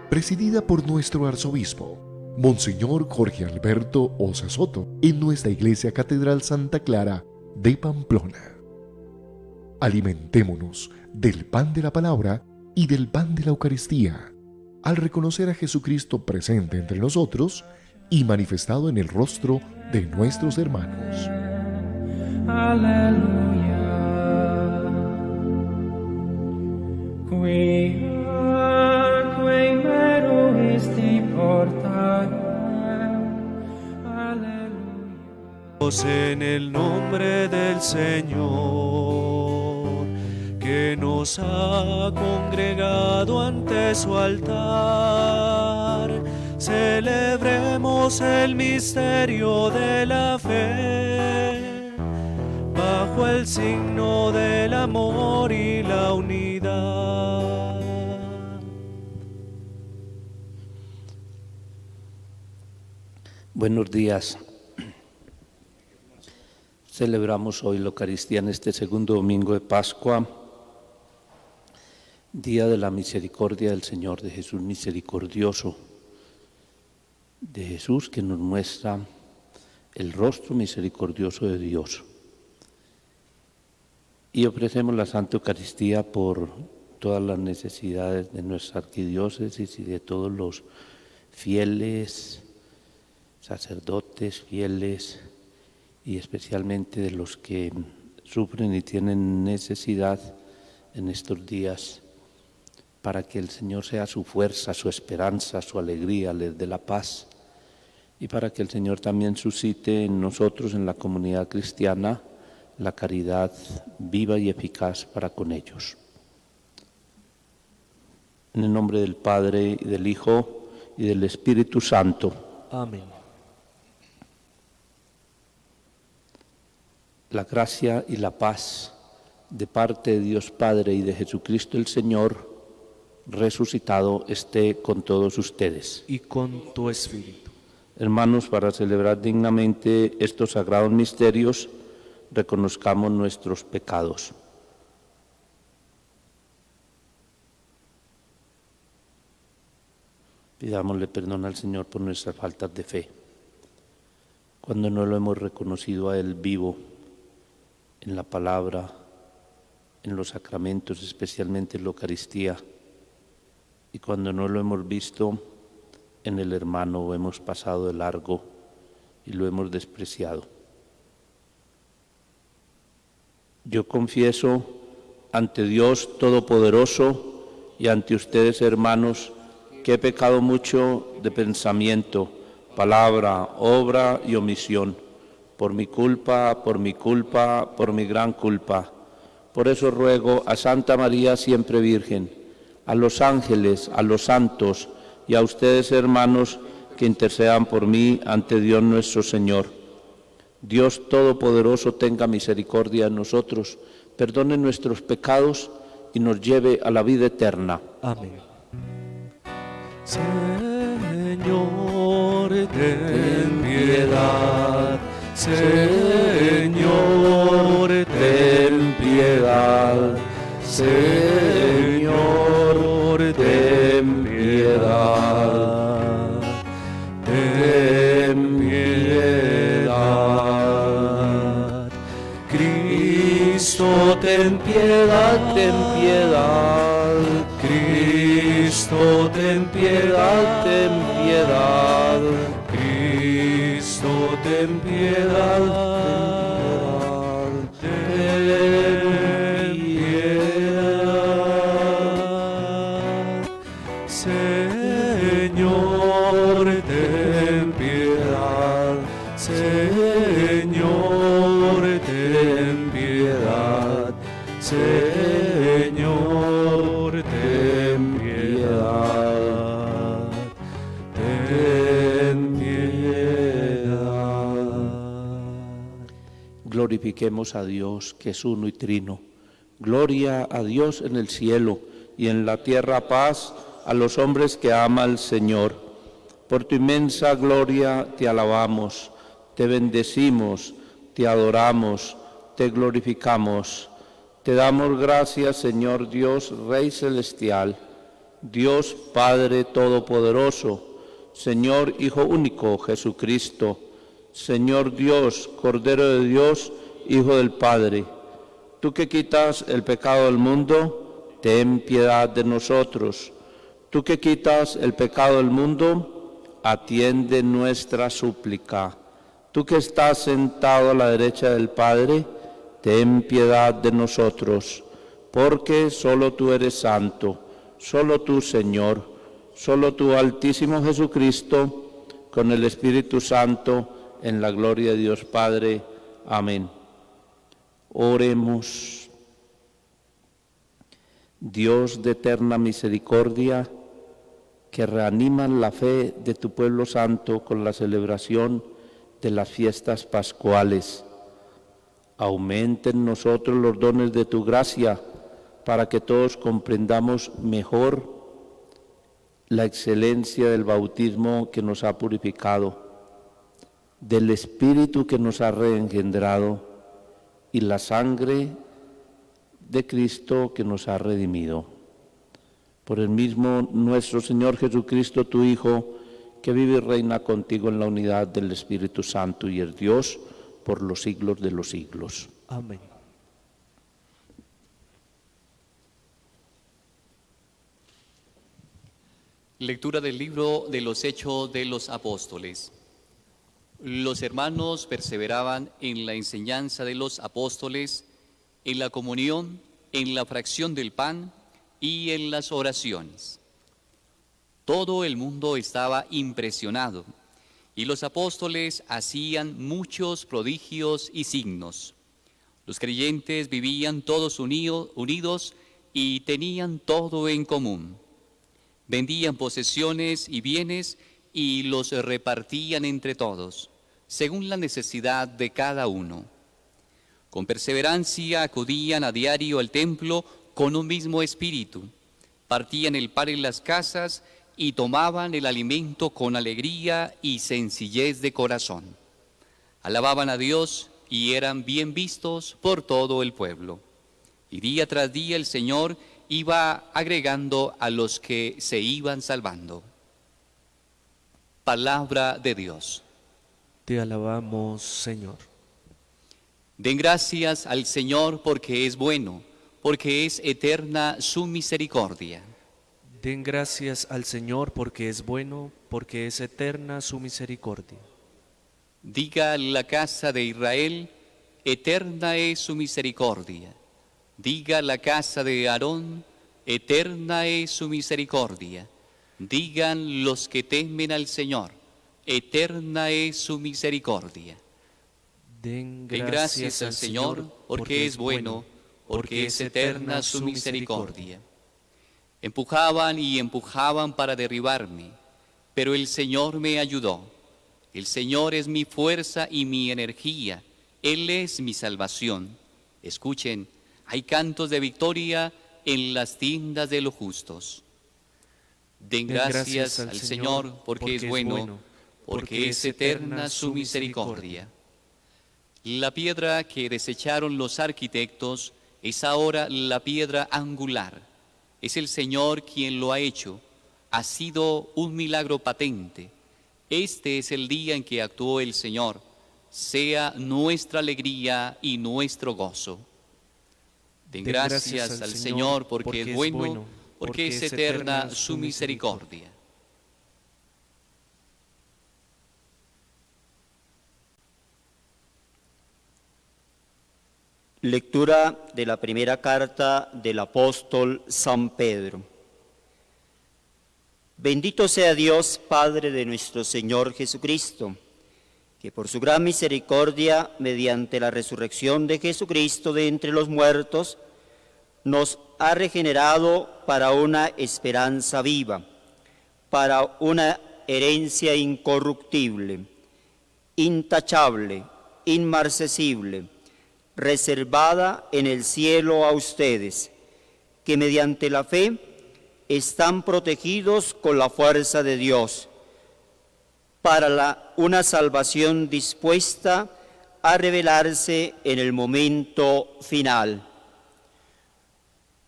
presidida por nuestro arzobispo, Monseñor Jorge Alberto Osa Soto, en nuestra Iglesia Catedral Santa Clara de Pamplona. Alimentémonos del pan de la palabra y del pan de la Eucaristía, al reconocer a Jesucristo presente entre nosotros y manifestado en el rostro de nuestros hermanos. Aleluya. Qui mero esti portare. Aleluya. En el nombre del Señor, que nos ha congregado ante su altar, celebremos el misterio de la fe, bajo el signo del amor y la unidad. Buenos días. Celebramos hoy la Eucaristía en este segundo domingo de Pascua, Día de la Misericordia del Señor, de Jesús misericordioso, de Jesús que nos muestra el rostro misericordioso de Dios. Y ofrecemos la Santa Eucaristía por todas las necesidades de nuestra arquidiócesis y de todos los fieles, sacerdotes, fieles, y especialmente de los que sufren y tienen necesidad en estos días, para que el Señor sea su fuerza, su esperanza, su alegría, les dé la paz, y para que el Señor también suscite en nosotros, en la comunidad cristiana, la caridad viva y eficaz para con ellos. En el nombre del Padre, y del Hijo, y del Espíritu Santo. Amén. La gracia y la paz de parte de Dios Padre y de Jesucristo el Señor resucitado esté con todos ustedes. Y con tu espíritu. Hermanos, para celebrar dignamente estos sagrados misterios, reconozcamos nuestros pecados. Pidámosle perdón al Señor por nuestras faltas de fe, cuando no lo hemos reconocido a Él vivo, en la palabra, en los sacramentos, especialmente en la Eucaristía, y cuando no lo hemos visto en el hermano o hemos pasado de largo y lo hemos despreciado. Yo confieso ante Dios Todopoderoso y ante ustedes, hermanos, que he pecado mucho de pensamiento, palabra, obra y omisión, por mi culpa, por mi gran culpa. Por eso ruego a Santa María siempre Virgen, a los ángeles, a los santos y a ustedes, hermanos, que intercedan por mí ante Dios nuestro Señor. Dios Todopoderoso tenga misericordia de nosotros, perdone nuestros pecados y nos lleve a la vida eterna. Amén. Señor, ten piedad. Señor, ten piedad. Señor, ten piedad. Ten piedad. Cristo, ten piedad, ten piedad. Cristo, ten piedad, ten piedad. Cristo, ten piedad, ten piedad. Señor, ten piedad. Señor, ten piedad. Señor, ten piedad. Ten piedad. Glorifiquemos a Dios, que es uno y trino. Gloria a Dios en el cielo y en la tierra paz a los hombres que ama al Señor. Por tu inmensa gloria te alabamos, te bendecimos, te adoramos, te glorificamos. Te damos gracias, Señor Dios, Rey celestial, Dios Padre Todopoderoso, Señor Hijo único Jesucristo, Señor Dios, Cordero de Dios, Hijo del Padre, tú que quitas el pecado del mundo, ten piedad de nosotros. Tú que quitas el pecado del mundo, atiende nuestra súplica. Tú que estás sentado a la derecha del Padre, ten piedad de nosotros, porque solo tú eres santo, solo tú, Señor, solo tú, Altísimo Jesucristo, con el Espíritu Santo, en la gloria de Dios Padre. Amén. Oremos. Dios de eterna misericordia, que reanimas la fe de tu pueblo santo con la celebración de las fiestas pascuales, aumenta en nosotros los dones de tu gracia, para que todos comprendamos mejor la excelencia del bautismo que nos ha purificado, del Espíritu que nos ha reengendrado y la sangre de Cristo que nos ha redimido. Por el mismo nuestro Señor Jesucristo, tu Hijo, que vive y reina contigo en la unidad del Espíritu Santo y es Dios por los siglos de los siglos. Amén. Lectura del libro de los Hechos de los Apóstoles. Los hermanos perseveraban en la enseñanza de los apóstoles, en la comunión, en la fracción del pan y en las oraciones. Todo el mundo estaba impresionado y los apóstoles hacían muchos prodigios y signos. Los creyentes vivían todos unidos y tenían todo en común. Vendían posesiones y bienes y los repartían entre todos, según la necesidad de cada uno. Con perseverancia acudían a diario al templo con un mismo espíritu, partían el pan en las casas y tomaban el alimento con alegría y sencillez de corazón. Alababan a Dios y eran bien vistos por todo el pueblo. Y día tras día el Señor iba agregando a los que se iban salvando. Palabra de Dios. Te alabamos, Señor. Den gracias al Señor porque es bueno, porque es eterna su misericordia. Den gracias al Señor porque es bueno, porque es eterna su misericordia. Diga la casa de Israel, eterna es su misericordia. Diga la casa de Aarón, eterna es su misericordia. Digan los que temen al Señor, eterna es su misericordia. Den gracias al Señor porque es bueno, porque es eterna su misericordia. Empujaban y empujaban para derribarme, pero el Señor me ayudó. El Señor es mi fuerza y mi energía, Él es mi salvación. Escuchen, hay cantos de victoria en las tiendas de los justos. Den gracias al Señor porque es bueno, porque es eterna su misericordia. La piedra que desecharon los arquitectos es ahora la piedra angular. Es el Señor quien lo ha hecho. Ha sido un milagro patente. Este es el día en que actuó el Señor. Sea nuestra alegría y nuestro gozo. Den gracias al Señor porque es bueno, porque es eterna su misericordia. Lectura de la primera carta del apóstol San Pedro. Bendito sea Dios, Padre de nuestro Señor Jesucristo, que por su gran misericordia, mediante la resurrección de Jesucristo de entre los muertos, nos ha regenerado para una esperanza viva, para una herencia incorruptible, intachable, inmarcesible, reservada en el cielo a ustedes, que mediante la fe están protegidos con la fuerza de Dios, para una salvación dispuesta a revelarse en el momento final.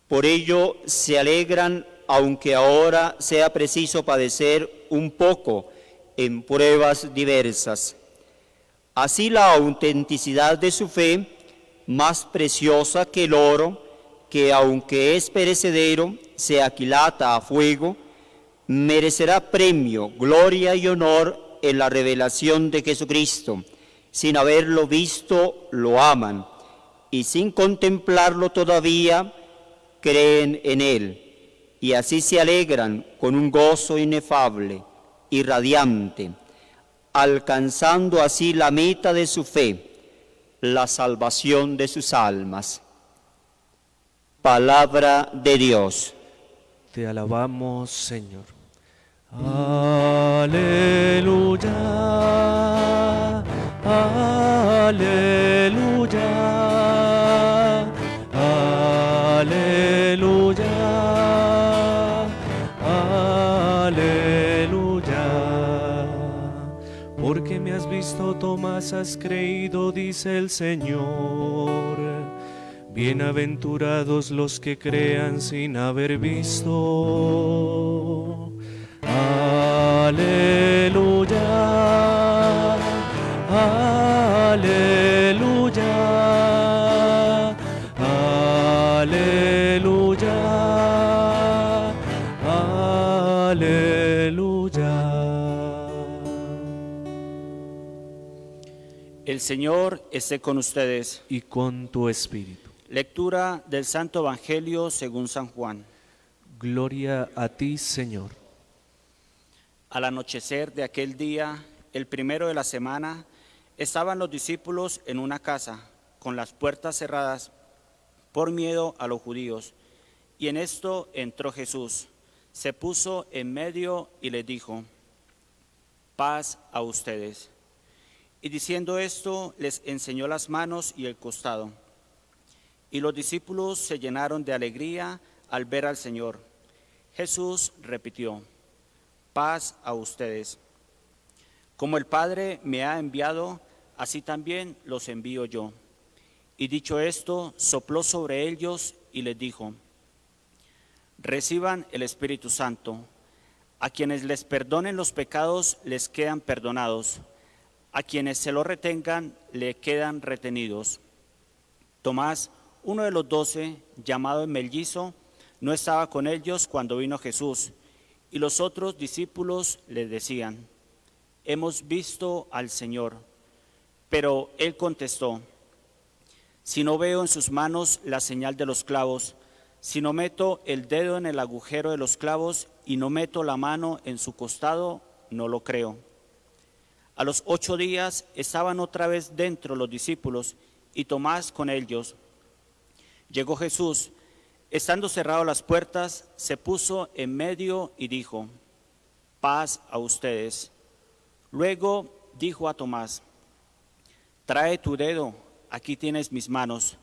Por ello se alegran aunque ahora sea preciso padecer un poco en pruebas diversas. Así la autenticidad de su fe, más preciosa que el oro, que aunque es perecedero, se aquilata a fuego, merecerá premio, gloria y honor en la revelación de Jesucristo. Sin haberlo visto, lo aman, y sin contemplarlo todavía, creen en Él, y así se alegran con un gozo inefable y radiante, alcanzando así la meta de su fe, la salvación de sus almas. Palabra de Dios. Te alabamos, Señor. Aleluya, aleluya, aleluya, aleluya. Porque me has visto, Tomás, has creído, dice el Señor. Bienaventurados los que crean sin haber visto. Aleluya, aleluya, aleluya, aleluya. El Señor esté con ustedes. Y con tu espíritu. Lectura del Santo Evangelio según San Juan. Gloria a ti, Señor. Al anochecer de aquel día, el primero de la semana, estaban los discípulos en una casa, con las puertas cerradas, por miedo a los judíos. Y en esto entró Jesús, se puso en medio y les dijo: paz a ustedes. Y diciendo esto, les enseñó las manos y el costado. Y los discípulos se llenaron de alegría al ver al Señor. Jesús repitió: paz a ustedes. Como el Padre me ha enviado, así también los envío yo. Y dicho esto, sopló sobre ellos y les dijo: reciban el Espíritu Santo. A quienes les perdonen los pecados les quedan perdonados. A quienes se lo retengan le quedan retenidos. Tomás, uno de los 12, llamado el Mellizo, no estaba con ellos cuando vino Jesús, y los otros discípulos le decían: hemos visto al Señor. Pero él contestó: si no veo en sus manos la señal de los clavos, si no meto el dedo en el agujero de los clavos y no meto la mano en su costado, no lo creo. A los 8 días estaban otra vez dentro los discípulos y Tomás con ellos. Llegó Jesús, estando cerradas las puertas, se puso en medio y dijo: paz a ustedes. Luego dijo a Tomás: trae tu dedo, aquí tienes mis manos.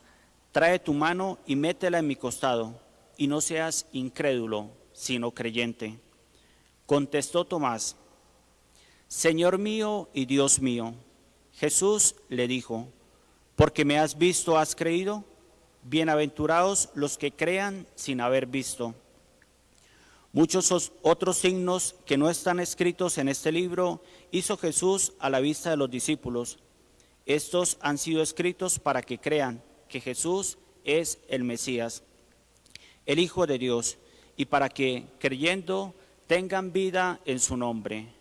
Trae tu mano y métela en mi costado, y no seas incrédulo, sino creyente. Contestó Tomás: Señor mío y Dios mío. Jesús le dijo: porque me has visto, has creído. Bienaventurados los que crean sin haber visto. Muchos otros signos que no están escritos en este libro hizo Jesús a la vista de los discípulos. Estos han sido escritos para que crean que Jesús es el Mesías, el Hijo de Dios, y para que, creyendo, tengan vida en su nombre.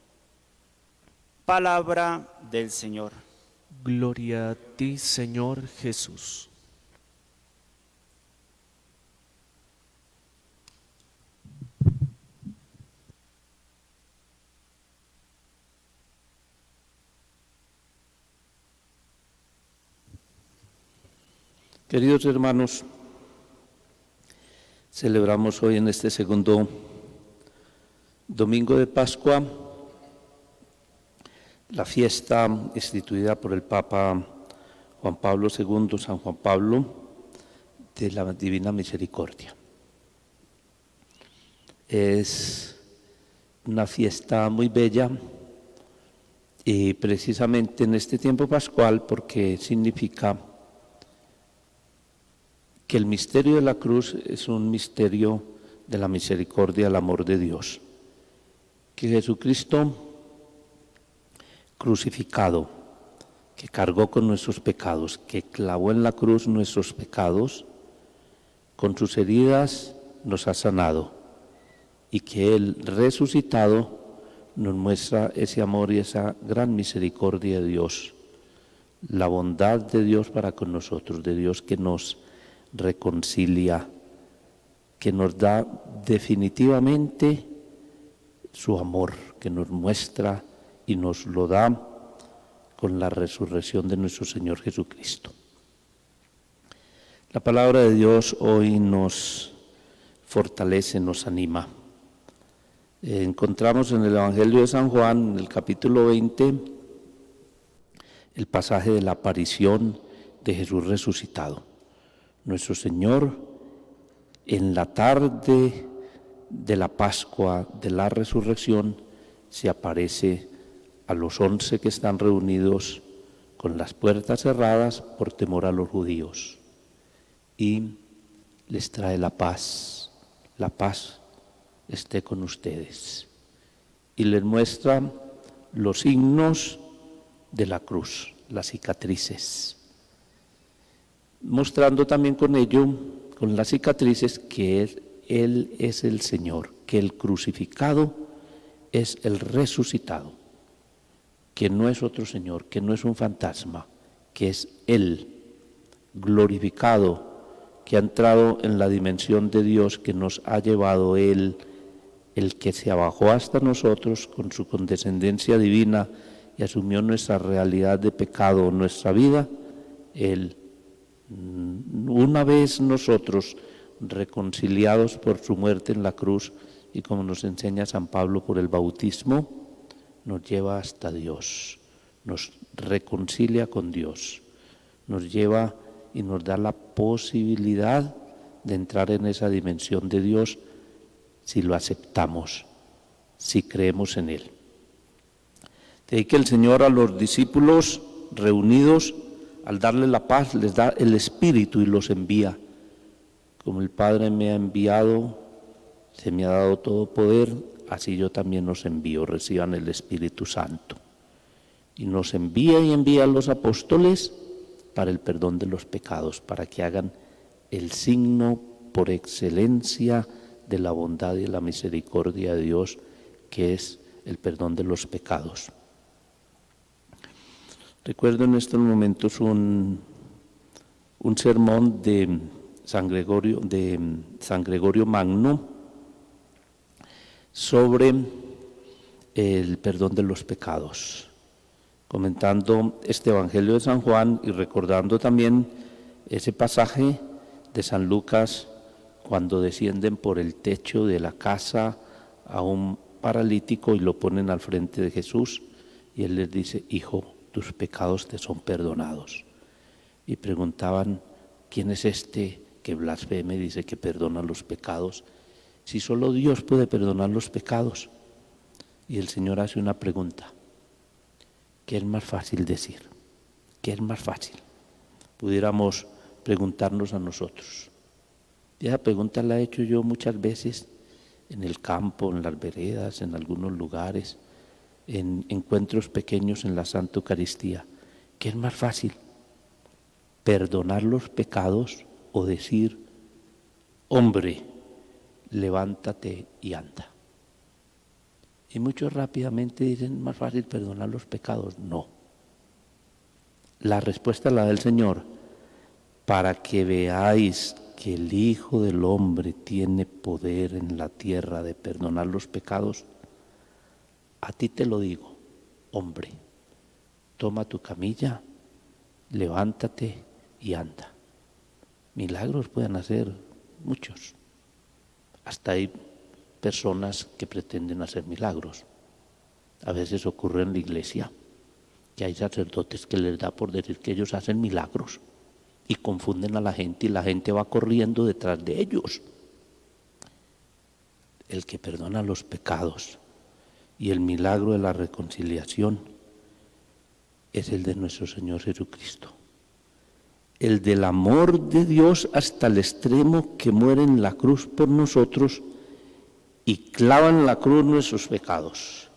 Palabra del Señor. Gloria a ti, Señor Jesús. Queridos hermanos, celebramos hoy en este segundo domingo de Pascua la fiesta instituida por el Papa Juan Pablo II, San Juan Pablo, de la Divina Misericordia. Es una fiesta muy bella y precisamente en este tiempo pascual porque significa que el misterio de la cruz es un misterio de la misericordia, el amor de Dios. Que Jesucristo crucificado, que cargó con nuestros pecados, que clavó en la cruz nuestros pecados, con sus heridas nos ha sanado, y que Él resucitado nos muestra ese amor y esa gran misericordia de Dios, la bondad de Dios para con nosotros, de Dios que nos reconcilia, que nos da definitivamente su amor, que nos muestra y nos lo da con la resurrección de nuestro Señor Jesucristo. La palabra de Dios hoy nos fortalece, nos anima. Encontramos en el Evangelio de San Juan, en el capítulo 20, el pasaje de la aparición de Jesús resucitado. Nuestro Señor, en la tarde de la Pascua, de la resurrección, se aparece a los 11 que están reunidos con las puertas cerradas por temor a los judíos, y les trae la paz esté con ustedes, y les muestra los signos de la cruz, las cicatrices, mostrando también con ello, con las cicatrices, que Él es el Señor, que el crucificado es el resucitado, que no es otro Señor, que no es un fantasma, que es Él glorificado, que ha entrado en la dimensión de Dios, que nos ha llevado Él, el que se abajó hasta nosotros con su condescendencia divina y asumió nuestra realidad de pecado, nuestra vida. Él, una vez nosotros reconciliados por su muerte en la cruz, y como nos enseña San Pablo por el bautismo, nos lleva hasta Dios, nos reconcilia con Dios, nos lleva y nos da la posibilidad de entrar en esa dimensión de Dios si lo aceptamos, si creemos en Él. De ahí que el Señor a los discípulos reunidos, al darle la paz, les da el Espíritu y los envía. Como el Padre me ha enviado, se me ha dado todo poder, así yo también os envío, reciban el Espíritu Santo. Y nos envía y envía a los apóstoles para el perdón de los pecados, para que hagan el signo por excelencia de la bondad y la misericordia de Dios, que es el perdón de los pecados. Recuerdo en estos momentos un sermón de San Gregorio Magno sobre el perdón de los pecados, comentando este Evangelio de San Juan y recordando también ese pasaje de San Lucas cuando descienden por el techo de la casa a un paralítico y lo ponen al frente de Jesús, y Él les dice: hijo, tus pecados te son perdonados. Y preguntaban: ¿quién es este que blasfeme y dice que perdona los pecados? Si solo Dios puede perdonar los pecados. Y el Señor hace una pregunta: ¿qué es más fácil decir? ¿Qué es más fácil? Pudiéramos preguntarnos a nosotros. Y esa pregunta la he hecho yo muchas veces en el campo, en las veredas, en algunos lugares, en encuentros pequeños en la Santa Eucaristía. ¿Qué es más fácil? ¿Perdonar los pecados o decir: hombre, levántate y anda? Y muchos rápidamente dicen: más fácil perdonar los pecados. No. La respuesta la da el Señor: para que veáis que el Hijo del Hombre tiene poder en la tierra de perdonar los pecados, a ti te lo digo, hombre, toma tu camilla, levántate y anda. Milagros pueden hacer muchos. Hasta hay personas que pretenden hacer milagros. A veces ocurre en la iglesia que hay sacerdotes que les da por decir que ellos hacen milagros y confunden a la gente, y la gente va corriendo detrás de ellos. El que perdona los pecados y el milagro de la reconciliación es el de nuestro Señor Jesucristo. El del amor de Dios hasta el extremo, que muere en la cruz por nosotros, y clava en la cruz nuestros pecados.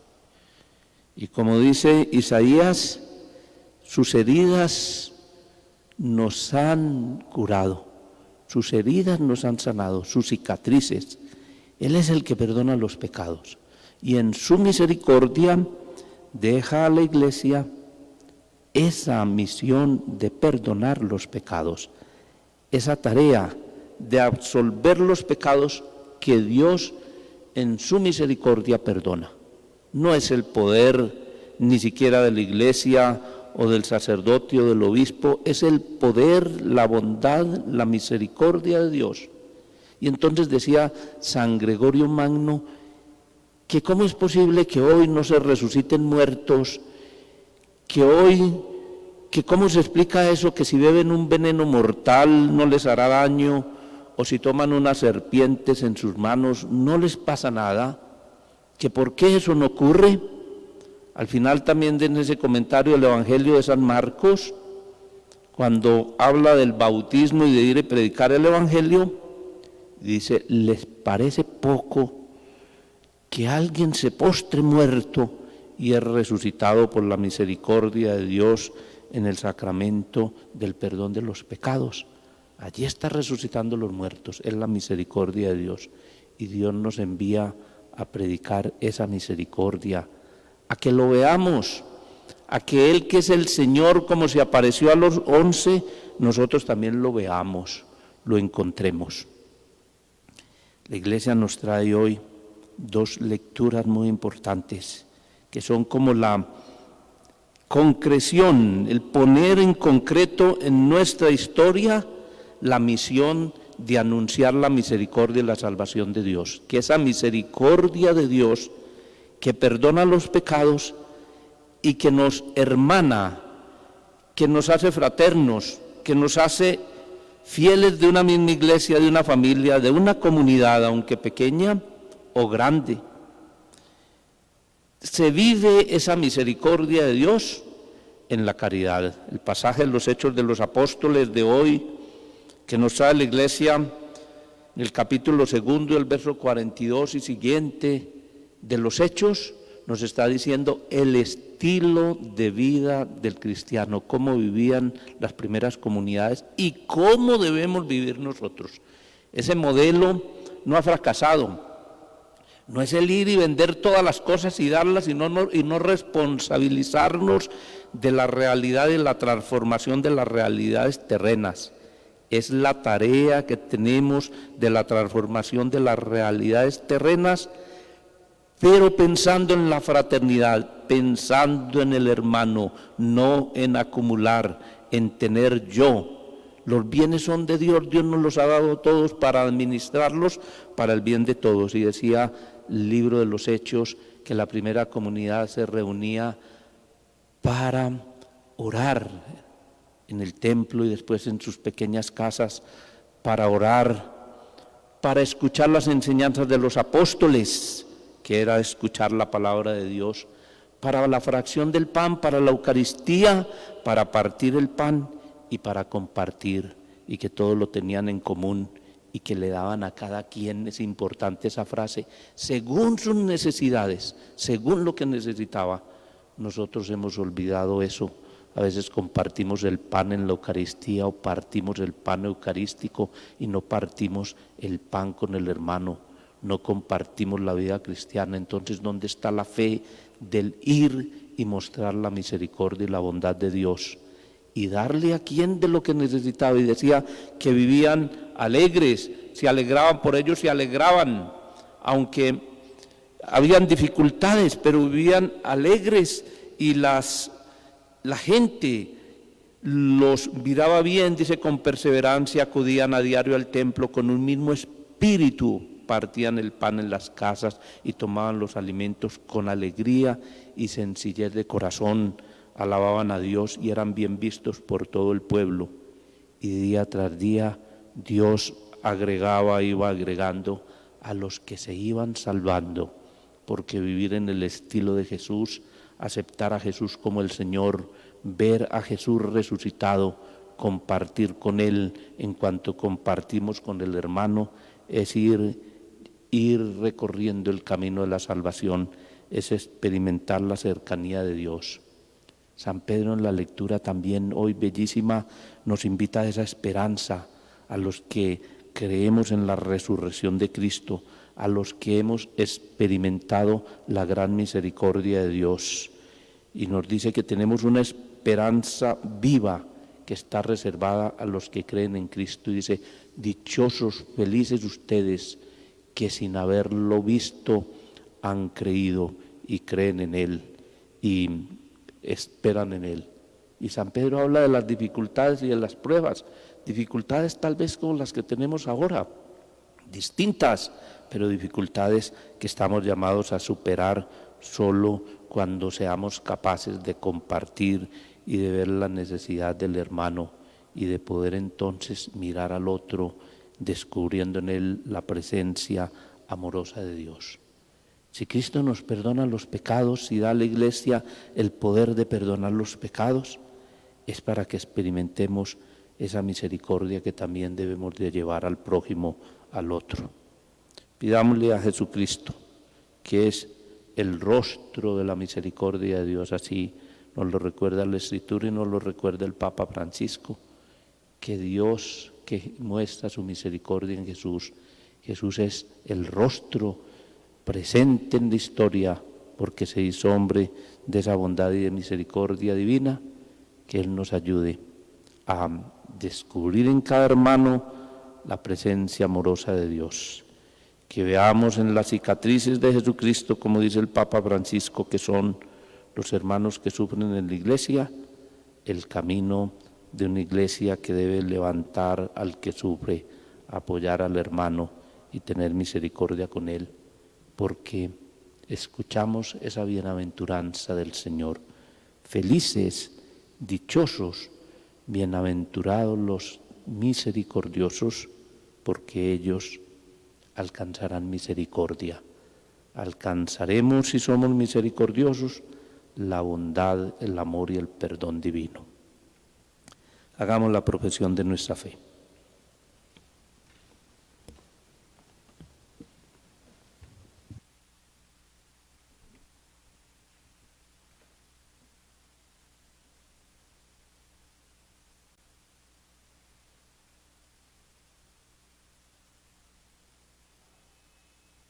Y como dice Isaías, sus heridas nos han curado, sus heridas nos han sanado, sus cicatrices. Él es el que perdona los pecados y en su misericordia deja a la Iglesia esa misión de perdonar los pecados, esa tarea de absolver los pecados que Dios en su misericordia perdona. No es el poder ni siquiera de la Iglesia o del sacerdote o del obispo, es el poder, la bondad, la misericordia de Dios. Y entonces decía San Gregorio Magno que cómo es posible que hoy no se resuciten muertos, que cómo se explica eso, que si beben un veneno mortal no les hará daño, o si toman unas serpientes en sus manos no les pasa nada, que por qué eso no ocurre. Al final también en ese comentario del Evangelio de San Marcos, cuando habla del bautismo y de ir a predicar el Evangelio, dice, ¿les parece poco que alguien se postre muerto y es resucitado por la misericordia de Dios en el sacramento del perdón de los pecados? Allí está resucitando los muertos, es la misericordia de Dios. Y Dios nos envía a predicar esa misericordia, a que lo veamos, a que Él que es el Señor, como se apareció a los 11, nosotros también lo veamos, lo encontremos. La Iglesia nos trae hoy dos lecturas muy importantes, que son como la concreción, el poner en concreto en nuestra historia la misión de anunciar la misericordia y la salvación de Dios, que esa misericordia de Dios que perdona los pecados y que nos hermana, que nos hace fraternos, que nos hace fieles de una misma iglesia, de una familia, de una comunidad, aunque pequeña o grande. Se vive esa misericordia de Dios en la caridad. El pasaje de los Hechos de los Apóstoles de hoy, que nos trae la Iglesia, en el capítulo 2, el verso 42 y siguiente de los Hechos, nos está diciendo el estilo de vida del cristiano, cómo vivían las primeras comunidades y cómo debemos vivir nosotros. Ese modelo no ha fracasado. No es el ir y vender todas las cosas y darlas y no responsabilizarnos de la realidad y la transformación de las realidades terrenas. Es la tarea que tenemos de la transformación de las realidades terrenas, pero pensando en la fraternidad, pensando en el hermano, no en acumular, en tener yo. Los bienes son de Dios, Dios nos los ha dado todos para administrarlos para el bien de todos. Y decía el libro de los Hechos que la primera comunidad se reunía para orar en el templo y después en sus pequeñas casas, para orar, para escuchar las enseñanzas de los apóstoles, que era escuchar la palabra de Dios, para la fracción del pan, para la Eucaristía, para partir el pan y para compartir, y que todos lo tenían en común y que le daban a cada quien, es importante esa frase, según sus necesidades, según lo que necesitaba. Nosotros hemos olvidado eso. A veces compartimos el pan en la Eucaristía o partimos el pan eucarístico y no partimos el pan con el hermano, no compartimos la vida cristiana. Entonces, ¿dónde está la fe del ir y mostrar la misericordia y la bondad de Dios? Y darle a quien de lo que necesitaba. Y decía que vivían alegres, se alegraban por ellos, se alegraban, aunque habían dificultades, pero vivían alegres y la gente los miraba bien, dice, con perseverancia acudían a diario al templo con un mismo espíritu, partían el pan en las casas y tomaban los alimentos con alegría y sencillez de corazón, alababan a Dios y eran bien vistos por todo el pueblo. Y día tras día Dios iba agregando a los que se iban salvando, porque vivir en el estilo de Jesús, aceptar a Jesús como el Señor, ver a Jesús resucitado, compartir con Él en cuanto compartimos con el hermano, es ir ir recorriendo el camino de la salvación, es experimentar la cercanía de Dios. San Pedro en la lectura también hoy bellísima nos invita a esa esperanza, a los que creemos en la resurrección de Cristo, a los que hemos experimentado la gran misericordia de Dios. Y nos dice que tenemos una esperanza viva que está reservada a los que creen en Cristo. Y dice, dichosos, felices ustedes que sin haberlo visto han creído y creen en Él y esperan en Él. Y San Pedro habla de las dificultades y de las pruebas, dificultades tal vez como las que tenemos ahora, distintas, pero dificultades que estamos llamados a superar solo cuando seamos capaces de compartir y de ver la necesidad del hermano y de poder entonces mirar al otro, descubriendo en él la presencia amorosa de Dios. Si Cristo nos perdona los pecados y da a la Iglesia el poder de perdonar los pecados, es para que experimentemos esa misericordia que también debemos de llevar al prójimo, al otro. Pidámosle a Jesucristo, que es el rostro de la misericordia de Dios, así nos lo recuerda la Escritura y nos lo recuerda el Papa Francisco, que Dios que muestra su misericordia en Jesús. Jesús es el rostro presente en la historia porque se hizo hombre de esa bondad y de misericordia divina, que Él nos ayude a descubrir en cada hermano la presencia amorosa de Dios. Que veamos en las cicatrices de Jesucristo, como dice el Papa Francisco, que son los hermanos que sufren en la Iglesia, el camino de una Iglesia que debe levantar al que sufre, apoyar al hermano y tener misericordia con él, porque escuchamos esa bienaventuranza del Señor. Felices, dichosos, bienaventurados los misericordiosos, porque ellos alcanzarán misericordia. Alcanzaremos, si somos misericordiosos, la bondad, el amor y el perdón divino. Hagamos la profesión de nuestra fe.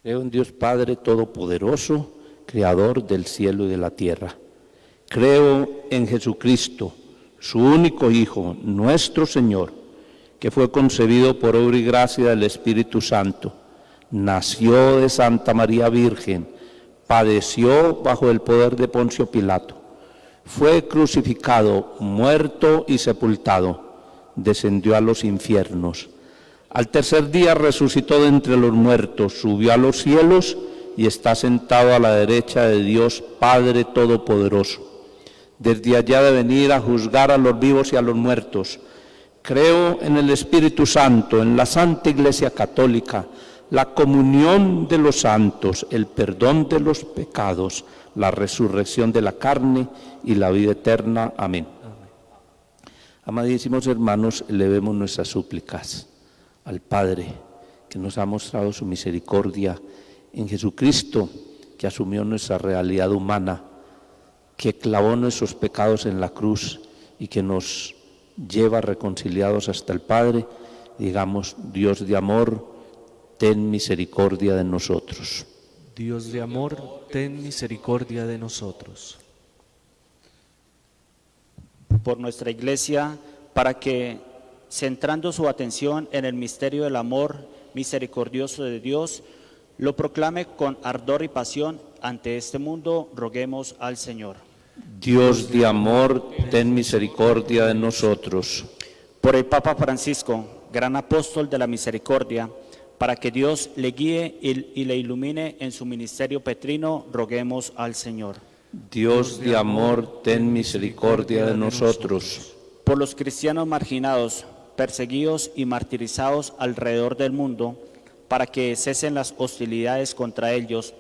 Creo en Dios Padre Todopoderoso, Creador del cielo y de la tierra. Creo en Jesucristo, su único Hijo, nuestro Señor, que fue concebido por obra y gracia del Espíritu Santo, nació de Santa María Virgen, padeció bajo el poder de Poncio Pilato, fue crucificado, muerto y sepultado, descendió a los infiernos. Al tercer día resucitó de entre los muertos, subió a los cielos y está sentado a la derecha de Dios Padre Todopoderoso. Desde allá de venir a juzgar a los vivos y a los muertos. Creo en el Espíritu Santo, en la Santa Iglesia Católica, la comunión de los santos, el perdón de los pecados, la resurrección de la carne y la vida eterna. Amén. Amadísimos hermanos, elevemos nuestras súplicas al Padre, que nos ha mostrado su misericordia en Jesucristo, que asumió nuestra realidad humana, que clavó nuestros pecados en la cruz y que nos lleva reconciliados hasta el Padre. Digamos: Dios de amor, ten misericordia de nosotros. Dios de amor, ten misericordia de nosotros. Por nuestra Iglesia, para que, centrando su atención en el misterio del amor misericordioso de Dios, lo proclame con ardor y pasión ante este mundo, roguemos al Señor. Dios de amor, ten misericordia de nosotros. Por el Papa Francisco, gran apóstol de la misericordia, para que Dios le guíe y le ilumine en su ministerio petrino, roguemos al Señor. Dios de amor, ten misericordia de nosotros. Por los cristianos marginados, perseguidos y martirizados alrededor del mundo, para que cesen las hostilidades contra ellos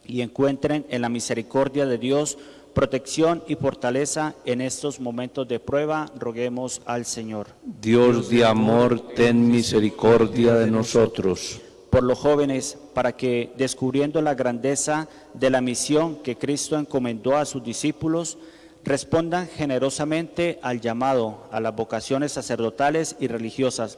y encuentren en la misericordia de Dios protección y fortaleza en estos momentos de prueba, roguemos al Señor. Dios de amor, ten misericordia de nosotros. por los jóvenes, para que, descubriendo la grandeza de la misión que Cristo encomendó a sus discípulos, respondan generosamente al llamado a las vocaciones sacerdotales y religiosas,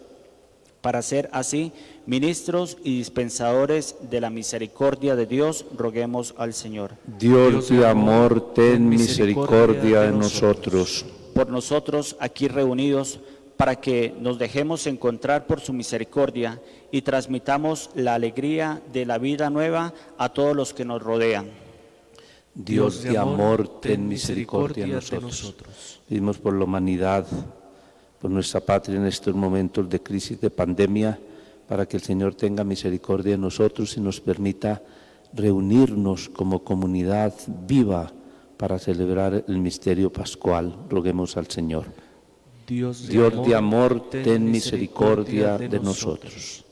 para ser así ministros y dispensadores de la misericordia de Dios. Roguemos al Señor. Dios de amor, ten misericordia de nosotros. Por nosotros aquí reunidos, para que nos dejemos encontrar por su misericordia y transmitamos la alegría de la vida nueva a todos los que nos rodean. Dios de amor, ten misericordia de nosotros. Pedimos por la humanidad, por nuestra patria en estos momentos de crisis, de pandemia, para que el Señor tenga misericordia de nosotros y nos permita reunirnos como comunidad viva para celebrar el misterio pascual. Roguemos al Señor. Dios de amor, ten misericordia de nosotros.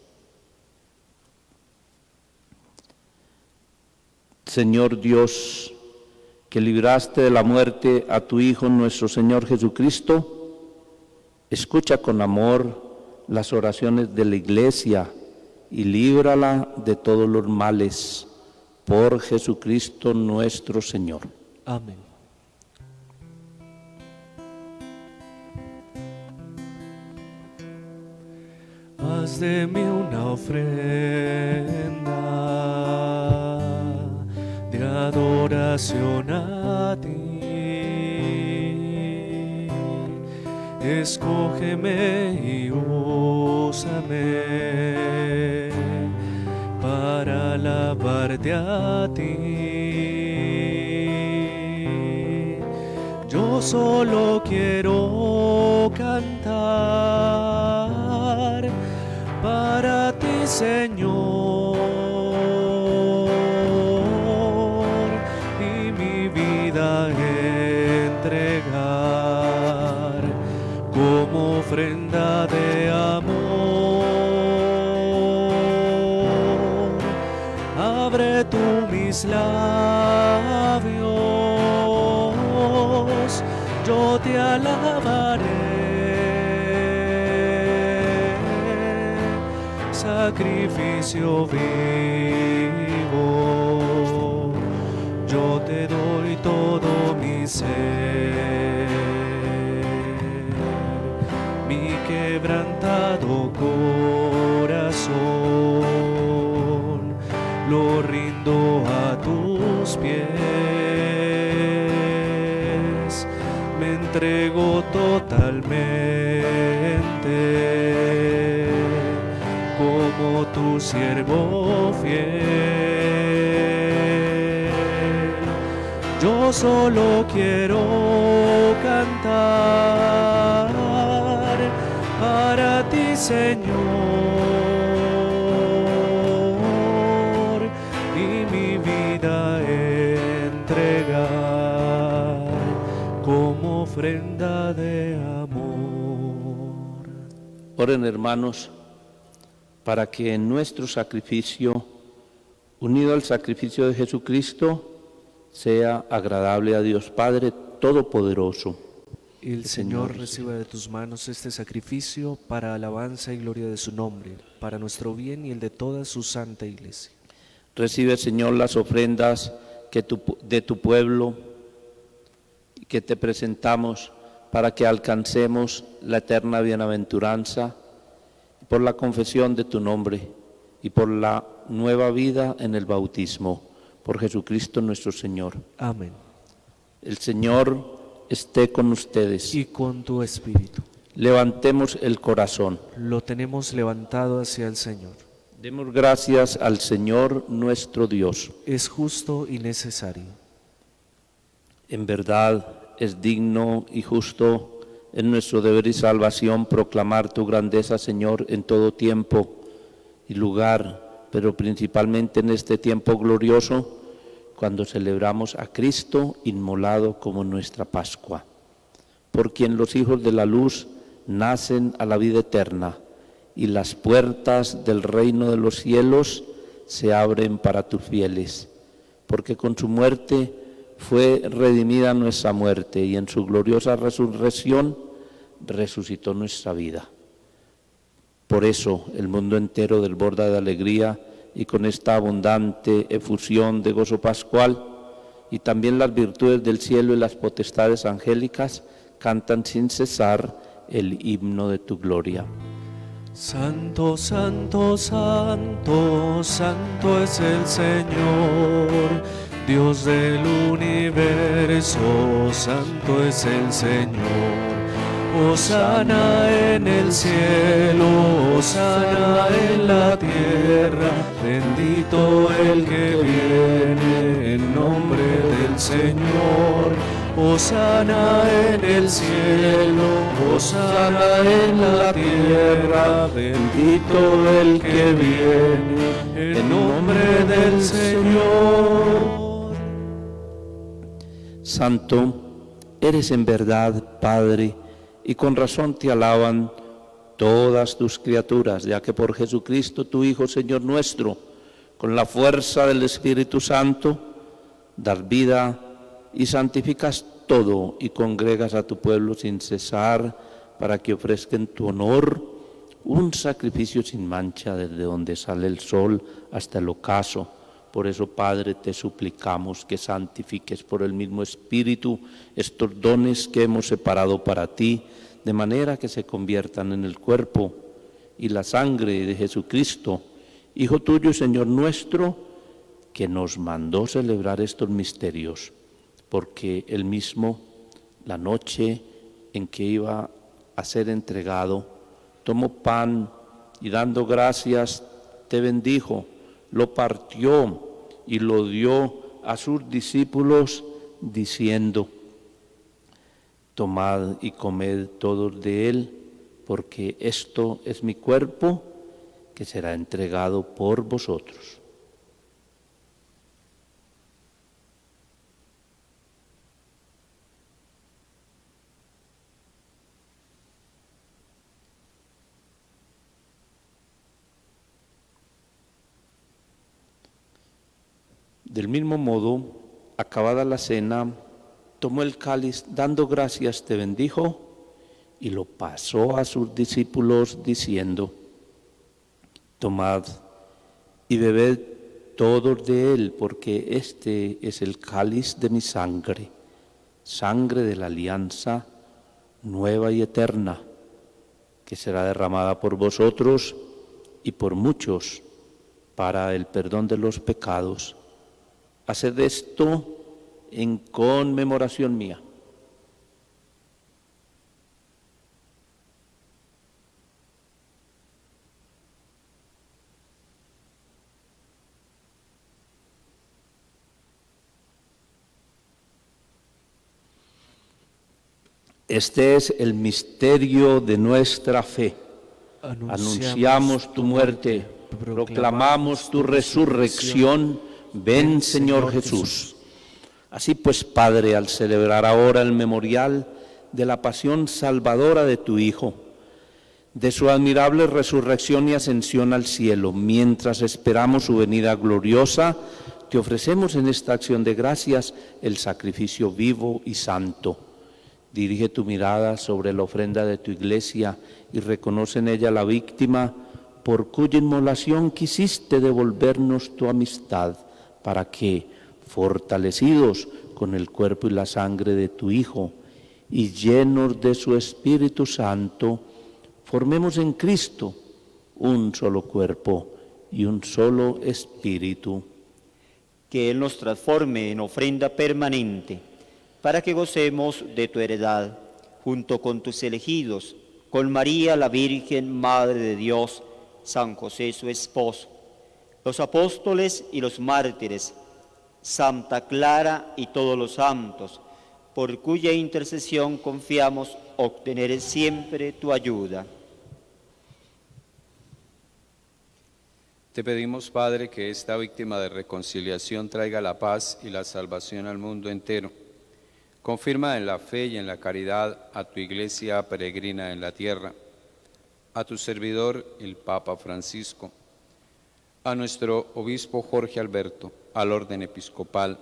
Señor Dios, que libraste de la muerte a tu Hijo nuestro Señor Jesucristo, escucha con amor las oraciones de la Iglesia y líbrala de todos los males, por Jesucristo nuestro Señor. Amén. Haz de mí una ofrenda de adoración a ti. Escógeme y úsame para alabarte a ti. Yo solo quiero cantar para ti, Señor, y mi vida entregar como ofrenda de amor. Abre tú mis labios, yo te alabaré. Sacrificio vivo, yo te doy todo mi ser, mi quebrantado corazón, lo rindo a tus pies, me entrego totalmente como tu siervo fiel. Yo solo quiero cantar para ti, Señor, y mi vida entregar como ofrenda de amor. Oren, hermanos, para que en nuestro sacrificio, unido al sacrificio de Jesucristo, sea agradable a Dios Padre Todopoderoso. El Señor reciba de tus manos este sacrificio para alabanza y gloria de su nombre, para nuestro bien y el de toda su santa Iglesia. Recibe, Señor, las ofrendas de tu pueblo que te presentamos para que alcancemos la eterna bienaventuranza, por la confesión de tu nombre y por la nueva vida en el bautismo, por Jesucristo nuestro Señor. Amén. El Señor esté con ustedes. Y con tu espíritu. Levantemos el corazón. Lo tenemos levantado hacia el Señor. Demos gracias al Señor nuestro Dios. Es justo y necesario. En verdad es digno y justo, es nuestro deber y salvación proclamar tu grandeza, Señor, en todo tiempo y lugar, pero principalmente en este tiempo glorioso, cuando celebramos a Cristo inmolado como nuestra Pascua, por quien los hijos de la luz nacen a la vida eterna y las puertas del reino de los cielos se abren para tus fieles, porque con su muerte fue redimida nuestra muerte y en su gloriosa resurrección resucitó nuestra vida. Por eso el mundo entero desborda de alegría y con esta abundante efusión de gozo pascual, y también las virtudes del cielo y las potestades angélicas cantan sin cesar el himno de tu gloria. Santo, santo, santo, santo es el Señor, Dios del universo, santo es el Señor. Hosana en el cielo, hosana en la tierra, bendito el que viene en nombre del Señor. Hosana en el cielo, hosana en la tierra, bendito el que viene en nombre del Señor. Santo, eres en verdad Padre, y con razón te alaban todas tus criaturas, ya que por Jesucristo, tu Hijo, Señor nuestro, con la fuerza del Espíritu Santo, das vida y santificas todo y congregas a tu pueblo sin cesar para que ofrezca en tu honor un sacrificio sin mancha desde donde sale el sol hasta el ocaso. Por eso, Padre, te suplicamos que santifiques por el mismo Espíritu estos dones que hemos separado para ti, de manera que se conviertan en el cuerpo y la sangre de Jesucristo, Hijo tuyo y Señor nuestro, que nos mandó celebrar estos misterios, porque él mismo, la noche en que iba a ser entregado, tomó pan y dando gracias te bendijo, lo partió y lo dio a sus discípulos diciendo: tomad y comed todos de él, porque esto es mi cuerpo que será entregado por vosotros. Del mismo modo, acabada la cena, tomó el cáliz, dando gracias te bendijo y lo pasó a sus discípulos diciendo: tomad y bebed todos de él, porque este es el cáliz de mi sangre, sangre de la alianza nueva y eterna, que será derramada por vosotros y por muchos para el perdón de los pecados. Haced esto en conmemoración mía. Este es el misterio de nuestra fe. Anunciamos tu muerte, proclamamos tu resurrección. Ven, Señor Jesús. Así pues, Padre, al celebrar ahora el memorial de la pasión salvadora de tu Hijo, de su admirable resurrección y ascensión al cielo, mientras esperamos su venida gloriosa, te ofrecemos en esta acción de gracias el sacrificio vivo y santo. Dirige tu mirada sobre la ofrenda de tu Iglesia y reconoce en ella la víctima por cuya inmolación quisiste devolvernos tu amistad, para que, fortalecidos con el cuerpo y la sangre de tu Hijo y llenos de su Espíritu Santo, formemos en Cristo un solo cuerpo y un solo espíritu. Que Él nos transforme en ofrenda permanente, para que gocemos de tu heredad, junto con tus elegidos, con María la Virgen, Madre de Dios, San José su esposo, los apóstoles y los mártires, Santa Clara y todos los santos, por cuya intercesión confiamos obtener siempre tu ayuda. Te pedimos, Padre, que esta víctima de reconciliación traiga la paz y la salvación al mundo entero. Confirma en la fe y en la caridad a tu Iglesia peregrina en la tierra, a tu servidor, el Papa Francisco, a nuestro obispo Jorge Alberto, al orden episcopal,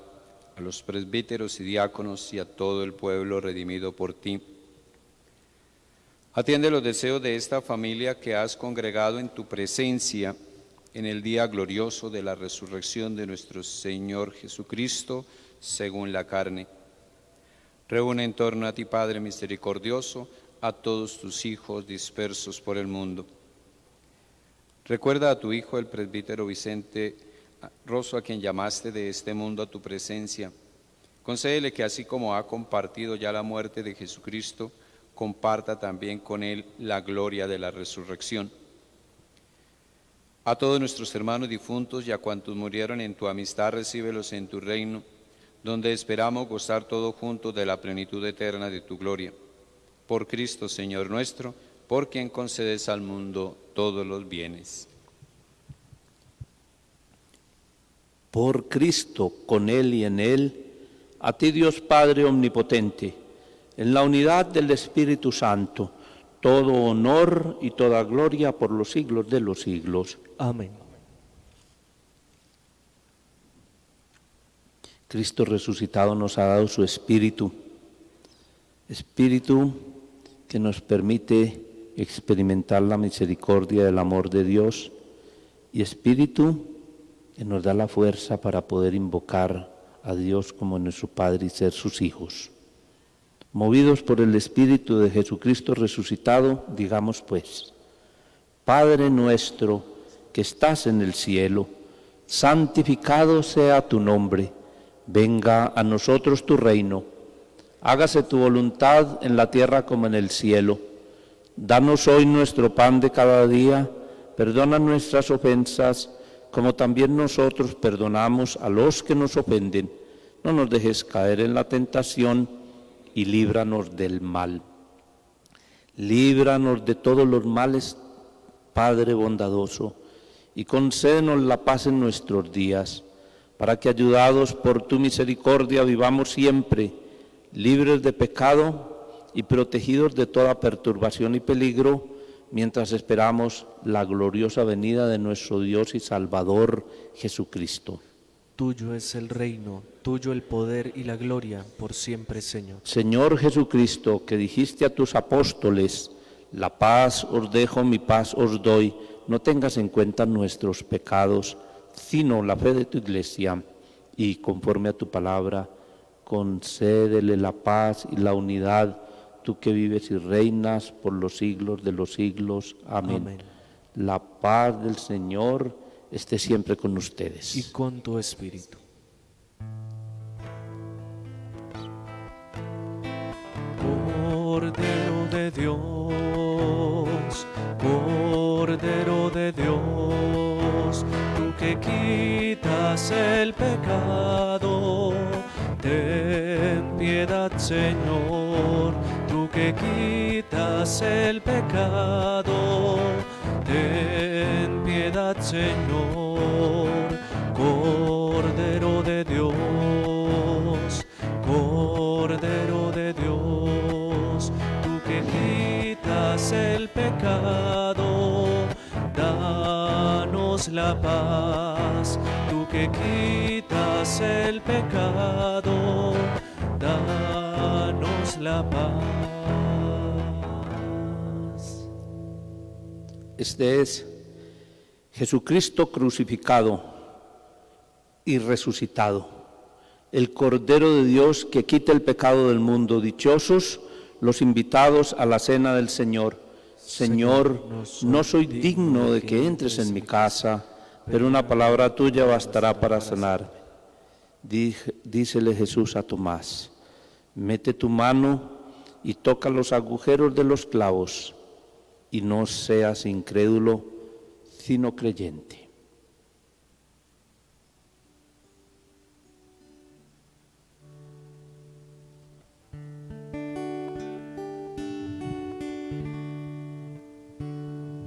a los presbíteros y diáconos y a todo el pueblo redimido por ti. Atiende los deseos de esta familia que has congregado en tu presencia en el día glorioso de la resurrección de nuestro Señor Jesucristo, según la carne. Reúne en torno a ti, Padre misericordioso, a todos tus hijos dispersos por el mundo. Recuerda a tu hijo, el presbítero Vicente Rosso, a quien llamaste de este mundo a tu presencia. Concédele que así como ha compartido ya la muerte de Jesucristo, comparta también con él la gloria de la resurrección. A todos nuestros hermanos difuntos y a cuantos murieron en tu amistad, recíbelos en tu reino, donde esperamos gozar todos juntos de la plenitud eterna de tu gloria. Por Cristo, Señor nuestro, por quien concedes al mundo todos los bienes. Por Cristo, con Él y en Él, a ti Dios Padre omnipotente, en la unidad del Espíritu Santo, todo honor y toda gloria por los siglos de los siglos. Amén. Cristo resucitado nos ha dado su Espíritu, Espíritu que nos permite experimentar la misericordia del amor de Dios y Espíritu que nos da la fuerza para poder invocar a Dios como nuestro Padre y ser sus hijos. Movidos por el Espíritu de Jesucristo resucitado, digamos pues: Padre nuestro que estás en el cielo, santificado sea tu nombre, venga a nosotros tu reino, hágase tu voluntad en la tierra como en el cielo. Danos hoy nuestro pan de cada día, perdona nuestras ofensas, como también nosotros perdonamos a los que nos ofenden. No nos dejes caer en la tentación y líbranos del mal. Líbranos de todos los males, Padre bondadoso, y concédenos la paz en nuestros días, para que, ayudados por tu misericordia, vivamos siempre libres de pecado y protegidos de toda perturbación y peligro, mientras esperamos la gloriosa venida de nuestro Dios y Salvador Jesucristo. Tuyo es el reino, tuyo el poder y la gloria, por siempre, Señor. Señor Jesucristo, que dijiste a tus apóstoles: la paz os dejo, mi paz os doy, no tengas en cuenta nuestros pecados, sino la fe de tu Iglesia, y conforme a tu palabra, concédele la paz y la unidad, tú que vives y reinas por los siglos de los siglos. Amén. Amén. La paz del Señor esté siempre con ustedes. Y con tu espíritu. Cordero de Dios, Cordero de Dios, tú que quitas el pecado, ten piedad, Señor. Tú que quitas el pecado, ten piedad, Señor. Cordero de Dios, Cordero de Dios, tú que quitas el pecado, danos la paz. Tú que quitas el pecado, danos la paz. Este es Jesucristo crucificado y resucitado, el Cordero de Dios que quita el pecado del mundo. Dichosos los invitados a la cena del Señor. Señor, no soy digno de que entres en mi casa, pero una palabra tuya bastará para sanar. Dícele Jesús a Tomás: mete tu mano y toca los agujeros de los clavos, y no seas incrédulo, sino creyente.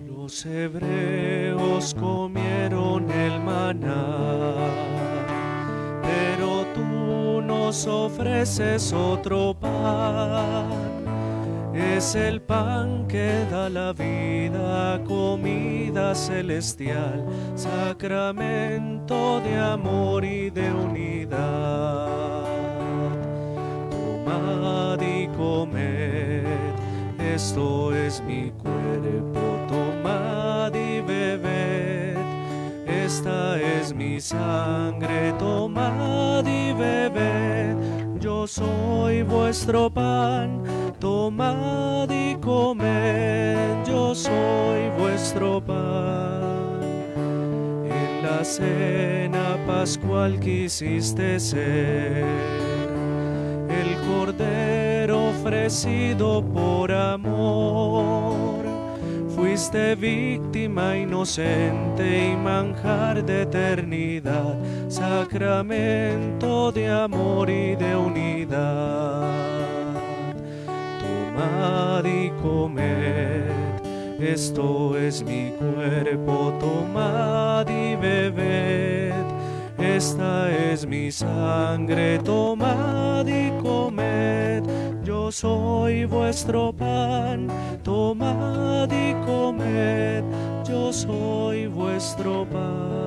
Los hebreos comieron el maná, pero tú nos ofreces otro pan. Es el pan que da la vida, comida celestial, sacramento de amor y de unidad. Tomad y comed, Esto es mi cuerpo, tomad y bebed. Esta es mi sangre, tomad y bebed. Yo soy vuestro pan, tomad y comed. Yo soy vuestro pan. En la cena pascual quisiste ser el Cordero ofrecido por amor. Fuiste víctima inocente y manjar de eternidad, sacramento de amor y de unidad. Tomad y comed, esto es mi cuerpo, tomad y bebed. Esta es mi sangre, tomad y comed. Yo soy vuestro pan, tomad y comed. Yo soy vuestro pan.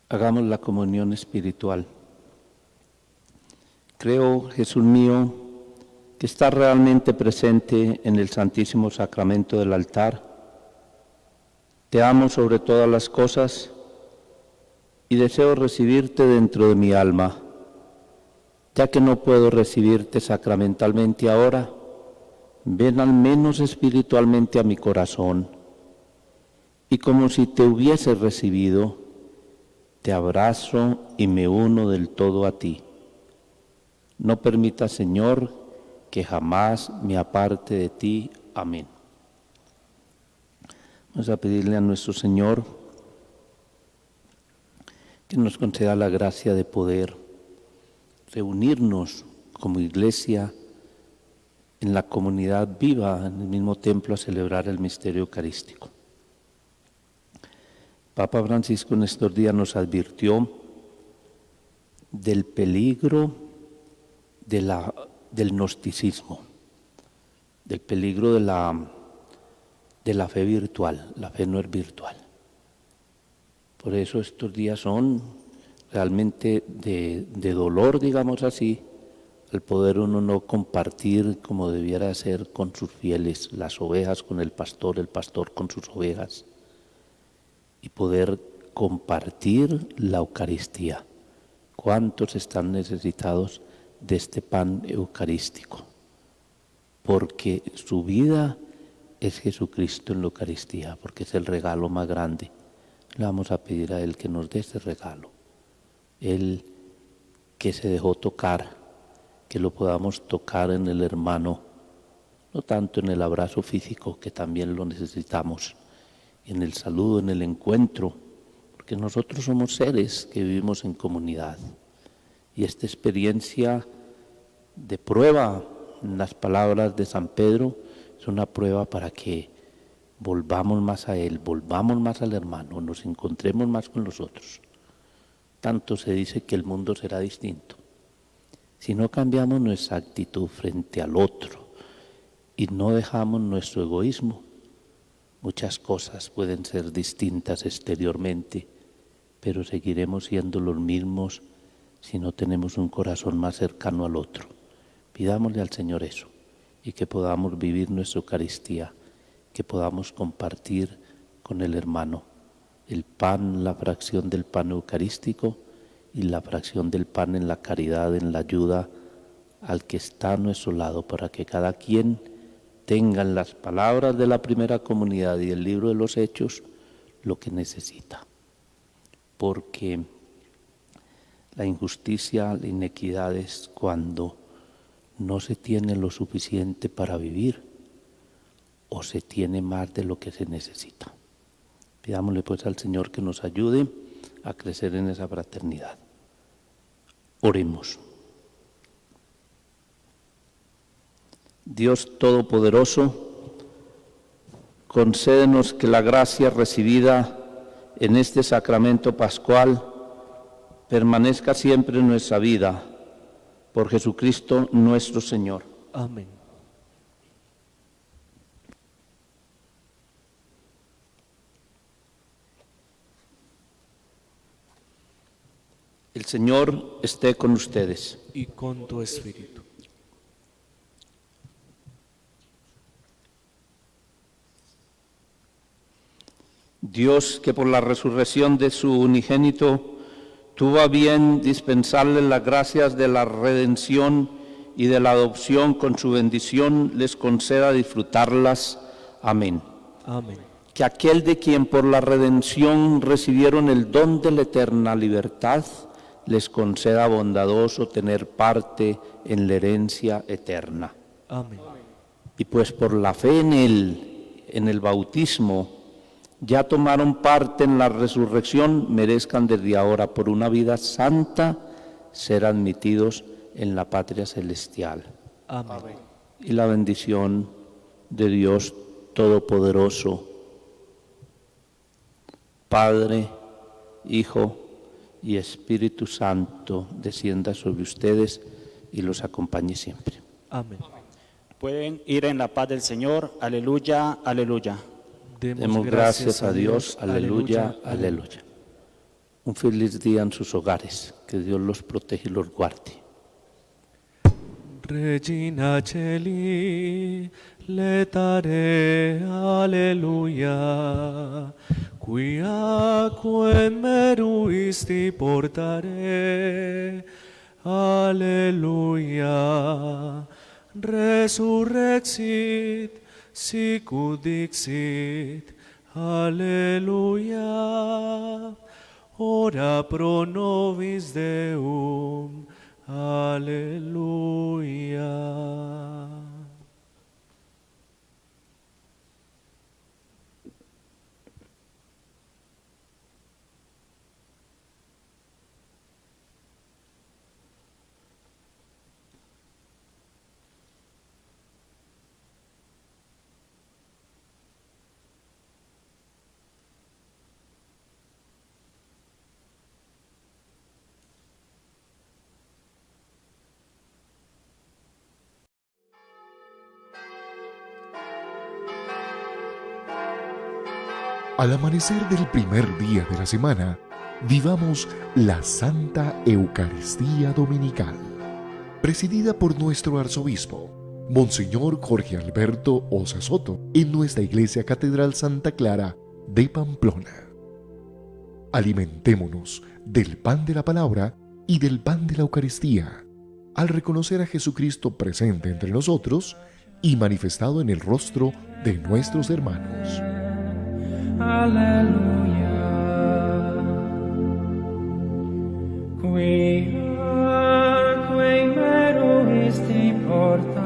Hagamos la comunión espiritual. Creo, Jesús mío, que estás realmente presente en el Santísimo Sacramento del altar. Te amo sobre todas las cosas y deseo recibirte dentro de mi alma. Ya que no puedo recibirte sacramentalmente ahora, ven al menos espiritualmente a mi corazón y como si te hubiese recibido, te abrazo y me uno del todo a ti. No permitas, Señor, que jamás me aparte de ti. Amén. Vamos a pedirle a nuestro Señor que nos conceda la gracia de poder reunirnos como iglesia en la comunidad viva, en el mismo templo, a celebrar el misterio eucarístico. Papa Francisco en estos días nos advirtió del peligro del gnosticismo, del peligro de la fe virtual. La fe no es virtual. Por eso estos días son realmente de dolor, digamos así, al poder uno no compartir como debiera ser con sus fieles, las ovejas con el pastor con sus ovejas, y poder compartir la Eucaristía. ¿Cuántos están necesitados de este pan eucarístico? Porque su vida es Jesucristo en la Eucaristía, porque es el regalo más grande. Le vamos a pedir a Él que nos dé ese regalo. Él que se dejó tocar, que lo podamos tocar en el hermano, no tanto en el abrazo físico, que también lo necesitamos, en el saludo, en el encuentro, porque nosotros somos seres que vivimos en comunidad. Y esta experiencia de prueba, en las palabras de San Pedro, es una prueba para que volvamos más a Él, volvamos más al hermano, nos encontremos más con los otros. Tanto se dice que el mundo será distinto. Si no cambiamos nuestra actitud frente al otro y no dejamos nuestro egoísmo, muchas cosas pueden ser distintas exteriormente, pero seguiremos siendo los mismos si no tenemos un corazón más cercano al otro. Pidámosle al Señor eso, y que podamos vivir nuestra Eucaristía, que podamos compartir con el hermano el pan, la fracción del pan eucarístico y la fracción del pan en la caridad, en la ayuda al que está a nuestro lado, para que cada quien tengan las palabras de la primera comunidad y el libro de los Hechos lo que necesita. Porque la injusticia, la inequidad es cuando no se tiene lo suficiente para vivir o se tiene más de lo que se necesita. Pidámosle pues al Señor que nos ayude a crecer en esa fraternidad. Oremos. Dios Todopoderoso, concédenos que la gracia recibida en este sacramento pascual permanezca siempre en nuestra vida. Por Jesucristo nuestro Señor. Amén. El Señor esté con ustedes. Y con tu espíritu. Dios, que por la resurrección de su unigénito tuvo a bien dispensarles las gracias de la redención y de la adopción con su bendición, les conceda disfrutarlas. Amén. Amén. Que aquel de quien por la redención recibieron el don de la eterna libertad, les conceda bondadoso tener parte en la herencia eterna. Amén. Y pues por la fe en el bautismo, ya tomaron parte en la resurrección, merezcan desde ahora por una vida santa ser admitidos en la patria celestial. Amén. Y la bendición de Dios Todopoderoso, Padre, Hijo y Espíritu Santo, descienda sobre ustedes y los acompañe siempre. Amén. Pueden ir en la paz del Señor. Aleluya, aleluya. Demos gracias a Dios. Aleluya, aleluya. Un feliz día en sus hogares. Que Dios los proteja y los guarde. Regina Celi, letare, alleluia, quiaque meruisti portare, alleluia, resurrexit, sicut dixit, alleluia, ora pro nobis Deum, aleluya. Al amanecer del primer día de la semana, vivamos la Santa Eucaristía Dominical, presidida por nuestro arzobispo, Monseñor Jorge Alberto Osa Soto, en nuestra Iglesia Catedral Santa Clara de Pamplona. Alimentémonos del pan de la palabra y del pan de la Eucaristía, al reconocer a Jesucristo presente entre nosotros y manifestado en el rostro de nuestros hermanos. Alleluia. Quiaque meruisti porta